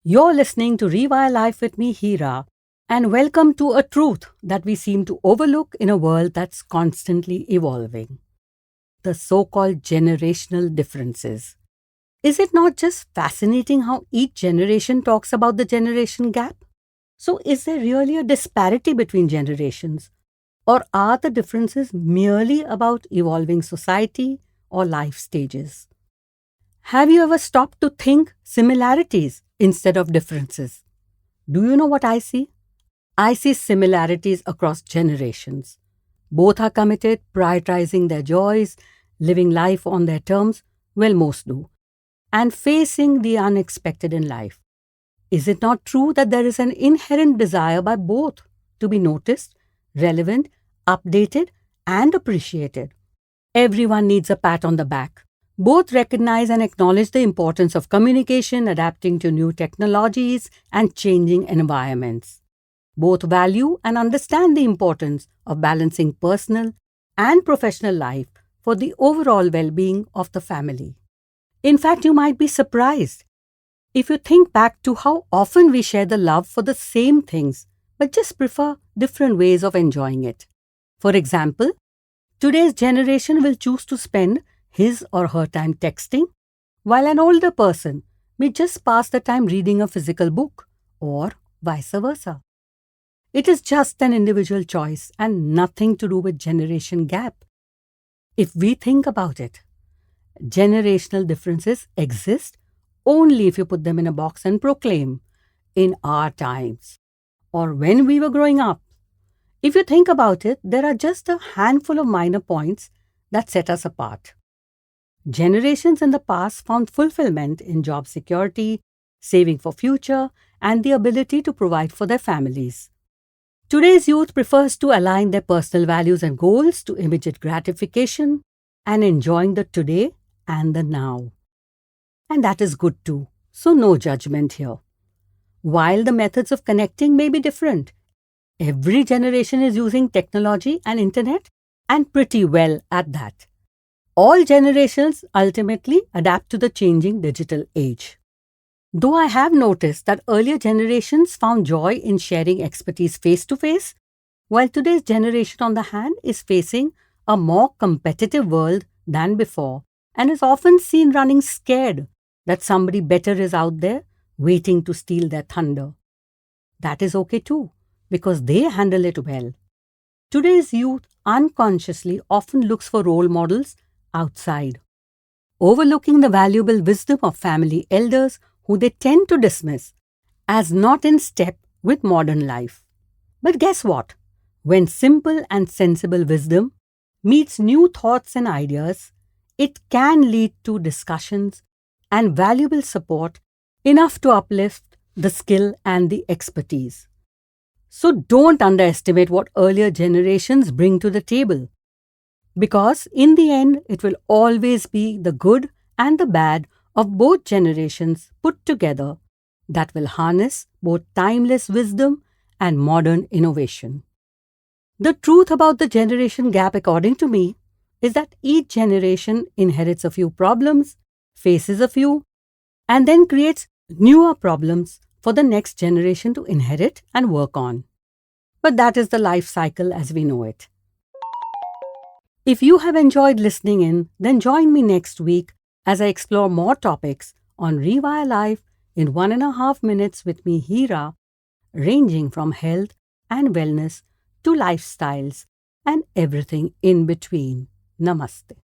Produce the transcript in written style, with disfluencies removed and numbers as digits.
You're listening to Rewire Life with me, Hira, and welcome to a truth that we seem to overlook in a world that's constantly evolving: the so called generational differences. Is it not just fascinating how each generation talks about the generation gap? So, is there really a disparity between generations? Or are the differences merely about evolving society or life stages? Have you ever stopped to think similarities instead of differences? Do you know what I see? I see similarities across generations. Both are committed, prioritizing their joys, living life on their terms, well, most do, and facing the unexpected in life. Is it not true that there is an inherent desire by both to be noticed, relevant, updated, and appreciated? Everyone needs a pat on the back. Both recognize and acknowledge the importance of communication, adapting to new technologies, and changing environments. Both value and understand the importance of balancing personal and professional life for the overall well being of the family. In fact, you might be surprised if you think back to how often we share the love for the same things but just prefer different ways of enjoying it. For example, today's generation will choose to spend his or her time texting, while an older person may just pass the time reading a physical book, or vice versa. It is just an individual choice and nothing to do with generation gap. If we think about it, generational differences exist only if you put them in a box and proclaim, "in our times," or "when we were growing up." If you think about it, there are just a handful of minor points that set us apart. Generations in the past found fulfillment in job security, saving for future, and the ability to provide for their families. Today's youth prefers to align their personal values and goals to immediate gratification and enjoying the today and the now. And that is good too, so no judgment here. While the methods of connecting may be different, every generation is using technology and internet, and pretty well at that. All generations ultimately adapt to the changing digital age. Though I have noticed that earlier generations found joy in sharing expertise face to face, while today's generation, on the hand, is facing a more competitive world than before and is often seen running scared that somebody better is out there waiting to steal their thunder. That is okay too, because they handle it well. Today's youth unconsciously often looks for role models outside, overlooking the valuable wisdom of family elders who they tend to dismiss as not in step with modern life. But guess what? When simple and sensible wisdom meets new thoughts and ideas, it can lead to discussions and valuable support enough to uplift the skill and the expertise. So don't underestimate what earlier generations bring to the table, because in the end, it will always be the good and the bad of both generations put together that will harness both timeless wisdom and modern innovation. The truth about the generation gap, according to me, is that each generation inherits a few problems, faces a few, and then creates newer problems for the next generation to inherit and work on. But that is the life cycle as we know it. If you have enjoyed listening in, then join me next week as I explore more topics on Rewire Life in 1.5 minutes with me, Hira, ranging from health and wellness to lifestyles and everything in between. Namaste.